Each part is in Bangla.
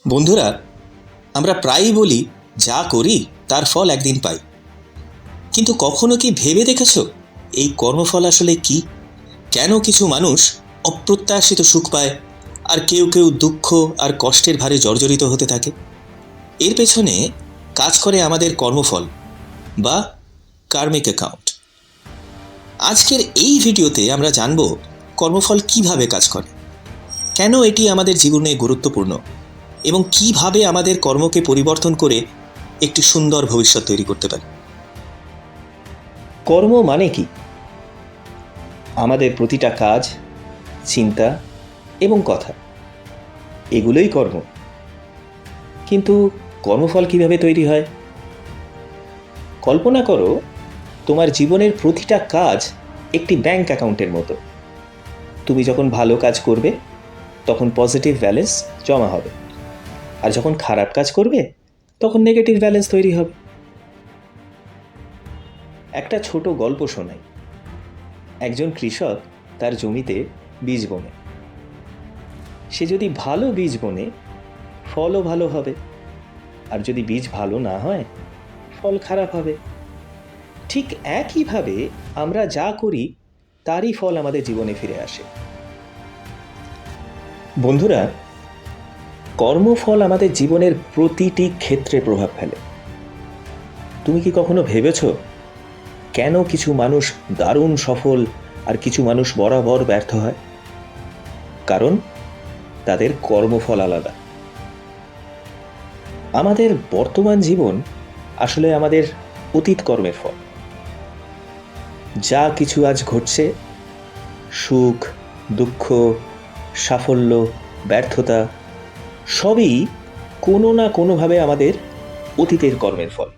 বন্ধুরা, আমরা প্রায়ই বলি যা করি তার ফল একদিন পাই। কিন্তু কখনো কি ভেবে দেখেছো এই কর্মফল আসলে কি? কেন কিছু মানুষ অপ্রত্যাশিত সুখ পায় আর কেউ কেউ দুঃখ আর কষ্টের ভারে জর্জরিত হতে থাকে? এর পেছনে কাজ করে আমাদের কর্মফল বা কার্মিক অ্যাকাউন্ট। আজকের এই ভিডিওতে আমরা জানব কর্মফল কিভাবে কাজ করে, কেন এটি আমাদের জীবনে গুরুত্বপূর্ণ এবং কিভাবে আমাদের কর্মকে পরিবর্তন করে একটি সুন্দর ভবিষ্যৎ তৈরি করতে পারি। কর্ম মানে কি? আমাদের প্রতিটা কাজ, চিন্তা এবং কথা, এগুলোই কর্ম। কিন্তু কর্মফল কিভাবে তৈরি হয়? কল্পনা করো, তোমার জীবনের প্রতিটা কাজ একটি ব্যাংক অ্যাকাউন্টের মতো। তুমি যখন ভালো কাজ করবে তখন পজিটিভ ব্যালেন্স জমা হবে, আর যখন খারাপ কাজ করবে তখন নেগেটিভ ব্যালেন্স তৈরি হবে। একটা ছোট গল্প শোনাই। একজন কৃষক তার জমিতে বীজ বোনে। সে যদি ভালো বীজ বোনে, ফলও ভালো হবে, আর যদি বীজ ভালো না হয়, ফল খারাপ হবে। ঠিক একইভাবে আমরা যা করি তারই ফল আমাদের জীবনে ফিরে আসে। বন্ধুরা, কর্মফল আমাদের জীবনের প্রতিটি ক্ষেত্রে প্রভাব ফেলে। তুমি কি কখনো ভেবেছো কেন কিছু মানুষ দারুণ সফল আর কিছু মানুষ বরাবর ব্যর্থ হয়? কারণ তাদের কর্মফল আলাদা। আমাদের বর্তমান জীবন আসলে আমাদের অতীত কর্মের ফল। যা কিছু আজ ঘটছে, সুখ, দুঃখ, সাফল্য, ব্যর্থতা, সবই কোনো না কোনোভাবে আমাদের অতীতের কর্মের ফল।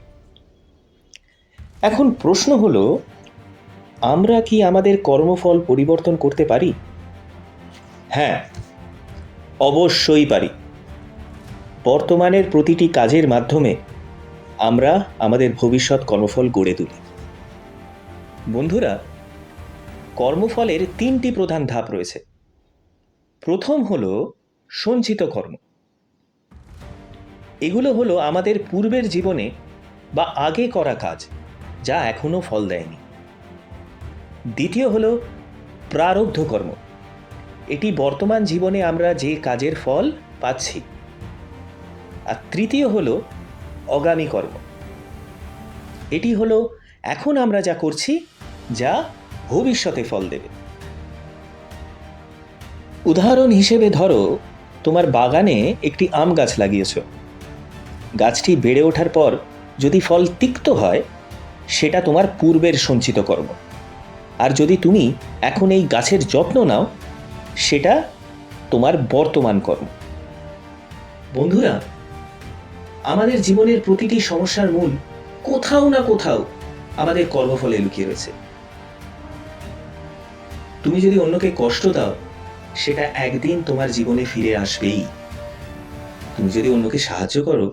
এখন প্রশ্ন হলো, আমরা কি আমাদের কর্মফল পরিবর্তন করতে পারি? হ্যাঁ, অবশ্যই পারি। বর্তমানের প্রতিটি কাজের মাধ্যমে আমরা আমাদের ভবিষ্যৎ কর্মফল গড়ে তুলি। বন্ধুরা, কর্মফলের 3টি প্রধান ধাপ রয়েছে। প্রথম হলো সঞ্চিত কর্ম। এগুলো হলো আমাদের পূর্বের জীবনে বা আগে করা কাজ, যা এখনো ফল দেয়নি। দ্বিতীয় হলো প্রারব্ধ কর্ম। এটি বর্তমান জীবনে আমরা যে কাজের ফল পাচ্ছি। আর তৃতীয় হলো অগামী কর্ম। এটি হলো এখন আমরা যা করছি, যা ভবিষ্যতে ফল দেবে। উদাহরণ হিসেবে ধরো, তোমার বাগানে একটি আম গাছ লাগিয়েছ। গাছটি বেড়ে ওঠার পর যদি ফল তিক্ত হয়, সেটা তোমার পূর্বের সঞ্চিত কর্ম। আর যদি তুমি এখন এই গাছের যত্ন নাও, সেটা তোমার বর্তমান কর্ম। বন্ধুরা, আমাদের জীবনের প্রতিটি সমস্যার মূল কোথাও না কোথাও আমাদের কর্মফলে লুকিয়ে রয়েছে। তুমি যদি অন্যকে কষ্ট দাও, সেটা একদিন তোমার জীবনে ফিরে আসবেই। তুমি যদি অন্যকে সাহায্য করো,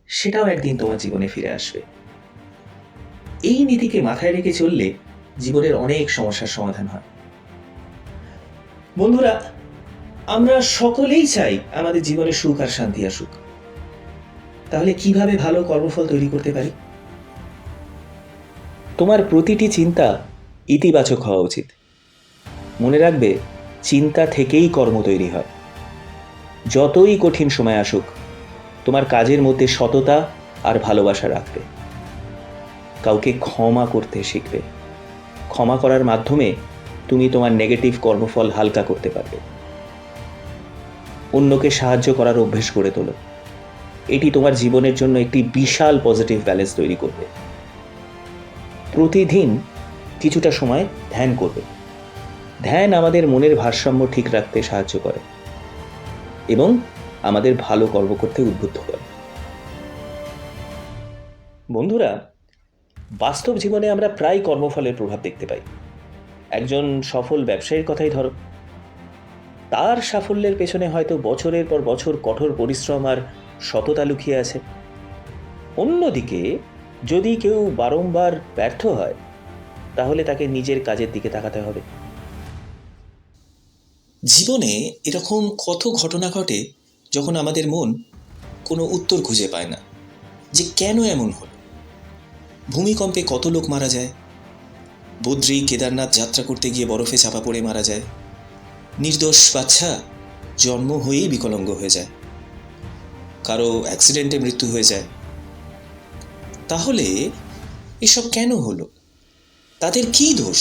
সেটাও একদিন তোমার জীবনে ফিরে আসবে। এই নীতিকে মাথায় রেখে চললে জীবনের অনেক সমস্যার সমাধান হয়। বন্ধুরা, আমরা সকলেই চাই আমাদের জীবনে সুখ আর শান্তি আসুক। তাহলে কিভাবে ভালো কর্মফল তৈরি করতে পারি? তোমার প্রতিটি চিন্তা ইতিবাচক হওয়া উচিত। মনে রাখবে, চিন্তা থেকেই কর্ম তৈরি হয়। যতই কঠিন সময় আসুক, তোমার কাজের মধ্যে সততা আর ভালোবাসা রাখবে। কাউকে ক্ষমা করতে শিখবে। ক্ষমা করার মাধ্যমে তুমি তোমার নেগেটিভ কর্মফল হালকা করতে পারবে। অন্যকে সাহায্য করার অভ্যেস গড়ে তোলো। এটি তোমার জীবনের জন্য একটি বিশাল পজিটিভ ব্যালেন্স তৈরি করবে। প্রতিদিন কিছুটা সময় ধ্যান করবে। ধ্যান আমাদের মনের ভারসাম্য ঠিক রাখতে সাহায্য করে এবং আমাদের ভালো কর্ম করতে উদ্বুদ্ধ করে। বন্ধুরা, বাস্তব জীবনে আমরা প্রায় কর্মফলের প্রভাব দেখতে পাই। একজন সফল ব্যবসায়ীর কথাই ধরো। তার সাফল্যের পেছনে হয়তো বছরের পর বছর কঠোর পরিশ্রম আর সততা লুকিয়ে আছে। অন্যদিকে যদি কেউ বারংবার ব্যর্থ হয়, তাহলে তাকে নিজের কাজের দিকে তাকাতে হবে। জীবনে এরকম কত ঘটনা ঘটে যখন আমাদের মন কোনো উত্তর খুঁজে পায় না যে কেন এমন হলো। ভূমিকম্পে কত লোক মারা যায়, বদ্রী কেদারনাথ যাত্রা করতে গিয়ে বরফে চাপা পড়ে মারা যায়, নির্দোষ বাচ্চা জন্ম হয়েই বিকলাঙ্গ হয়ে যায়, কারো অ্যাক্সিডেন্টে মৃত্যু হয়ে যায়। তাহলে এসব কেন হলো? তাদের কি দোষ?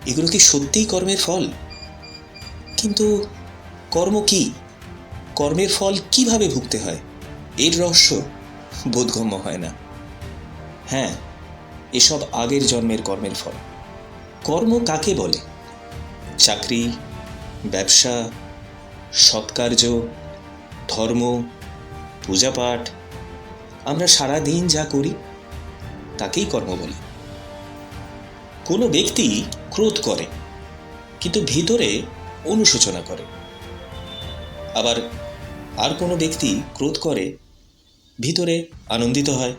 এগুলো কি সত্যিই কর্মের ফল? কিন্তু কর্ম কি? কর্মের ফল কিভাবে ভুগতে হয়? এর রহস্য বোধগম্য হয় না। হ্যাঁ, এসব আগের জন্মের কর্মের ফল। কর্ম কাকে বলে? চাকরি, ব্যবসা, সৎকার্য, ধর্ম, পূজাপাঠ, আমরা সারাদিন যা করি তাকেই কর্ম বলে। কোনো ব্যক্তি ক্রোধ করে কিন্তু ভিতরে অনুশোচনা করে, আবার আর কোনো ব্যক্তি ক্রোধ করে ভিতরে আনন্দিত হয়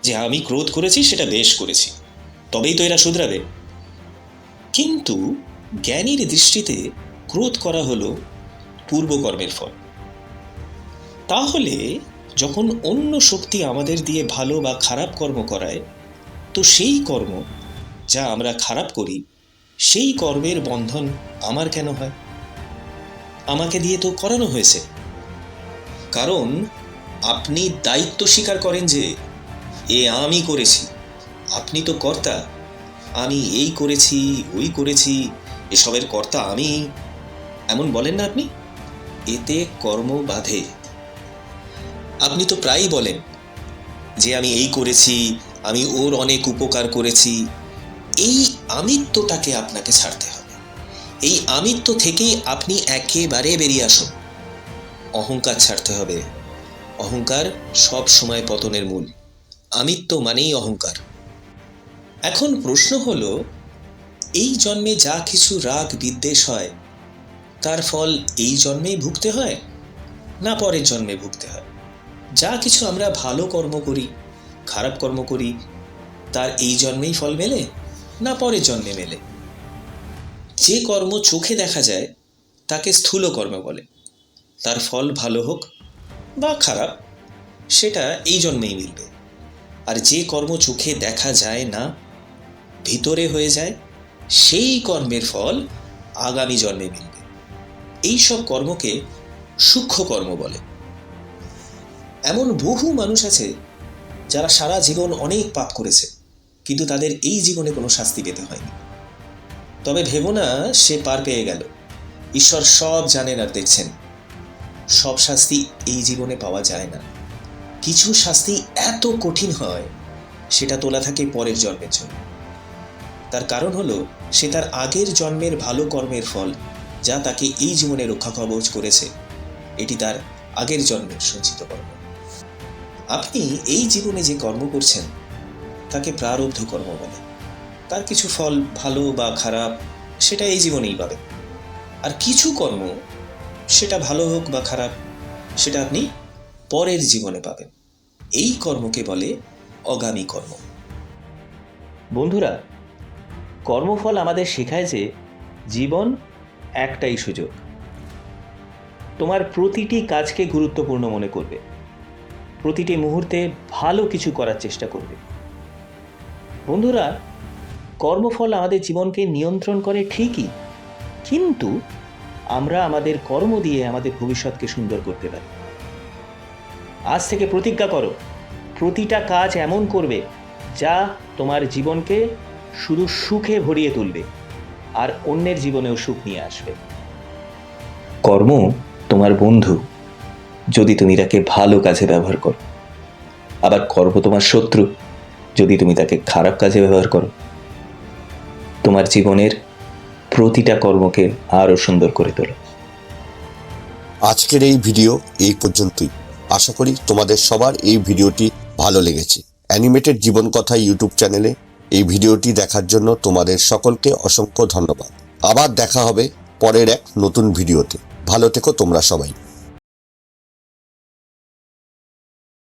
যে আমি ক্রোধ করেছি, সেটা বেশ করেছি, তবেই তো এরা শুধরাবে। কিন্তু জ্ঞানীর দৃষ্টিতে ক্রোধ করা হলো পূর্বকর্মের ফল। তাহলে যখন অন্য শক্তি আমাদের দিয়ে ভালো বা খারাপ কর্ম করায়, তো সেই কর্ম যা আমরা খারাপ করি সেই কর্মের বন্ধন আমার কেন হয়? আমাকে দিয়ে তো করানো হয়েছে। কারণ আপনি দায়িত্ব স্বীকার করেন যে এ আমি করেছি, আপনি তো কর্তা। আমি এই করেছি, ওই করেছি, এসবের কর্তা আমি, এমন বলেন না আপনি? এতে কর্ম বাধে। আপনি তো প্রায়ই বলেন যে আমি এই করেছি, আমি ওর অনেক উপকার করেছি। এই আমিত্বটাকে আপনাকে ছাড়তে হবে। এই আমিত্ব থেকেই আপনি একেবারে বেরিয়ে আসুন। অহংকার ছাড়তে হবে। অহংকার সব সময় পতনের মূল। আমিত্ব মানেই অহংকার। এখন প্রশ্ন হলো, এই জন্মে যা কিছু রাগ বিদ্বেষ হয় তার ফল এই জন্মেই ভুগতে হয় না পরের জন্মে ভুগতে হয়? যা কিছু আমরা ভালো কর্ম করি, খারাপ কর্ম করি, তার এই জন্মেই ফল মেলে না পরের জন্মে মেলে? যে কর্ম চোখে দেখা যায় তাকে স্থূল কর্ম বলে। তার ফল ভালো হোক বা খারাপ সেটা এই জন্মেই মিলবে। আর যে কর্ম চোখে দেখা যায় না, ভিতরে হয়ে যায়, সেই কর্মের ফল আগামী জন্মে মিলবে। এই সব কর্মকে সূক্ষ্ম কর্ম বলে। এমন বহু মানুষ আছে যারা সারা জীবন অনেক পাপ করেছে, কিন্তু তাদের এই জীবনে কোনো শাস্তি পেতে হয়নি। তবে ভেবো না সে পার পেয়ে গেল। ঈশ্বর সব জানেন আর দেখছেন। সব শাস্তি এই জীবনে পাওয়া যায় না। কিছু শাস্তি এত কঠিন হয় সেটা তোলা থাকে পরের জন্মের জন্য। তার কারণ হলো সে তার আগের জন্মের ভালো কর্মের ফল, যা তাকে এই জীবনে রক্ষা কবচ করেছে, এটি তার আগের জন্মের সঞ্চিত কর্ম। আপনি এই জীবনে যে কর্ম করছেন তাকে প্রারব্ধ কর্ম বলে। তার কিছু ফল ভালো বা খারাপ সেটা এই জীবনেই পাবেন। আর কিছু কর্ম, সেটা ভালো হোক বা খারাপ, সেটা আপনি পরের জীবনে পাবেন। এই কর্মকে বলে অগামী কর্ম। বন্ধুরা, কর্মফল আমাদের শেখায় যে জীবন একটাই সুযোগ। তোমার প্রতিটি কাজকে গুরুত্বপূর্ণ মনে করবে, প্রতিটি মুহূর্তে ভালো কিছু করার চেষ্টা করবে। বন্ধুরা, কর্মফল আমাদের জীবনকে নিয়ন্ত্রণ করে ঠিকই, কিন্তু আমরা আমাদের কর্ম দিয়ে আমাদের ভবিষ্যৎকে সুন্দর করতে পারি। আজ থেকে প্রতিজ্ঞা করো, প্রতিটা কাজ এমন করবে যা তোমার জীবনকে শুধু সুখে ভরিয়ে তুলবে আর অন্যের জীবনেও সুখ নিয়ে আসবে। কর্ম তোমার বন্ধু যদি তুমি তাকে ভালো কাজে ব্যবহার করো, আবার কর্ম তোমার শত্রু যদি তুমি তাকে খারাপ কাজে ব্যবহার করো। তোমার জীবনের প্রতিটা কর্মকে আরও সুন্দর করে তোলো। আজকের এই ভিডিও এই পর্যন্তই। আশা করি তোমাদের সবার এই ভিডিওটি ভালো লেগেছে। অ্যানিমেটেড জীবন কথা ইউটিউব চ্যানেলে এই ভিডিওটি দেখার জন্য তোমাদের সকলকে অসংখ্য ধন্যবাদ। আবার দেখা হবে পরের এক নতুন ভিডিওতে। ভালো থেকো তোমরা সবাই।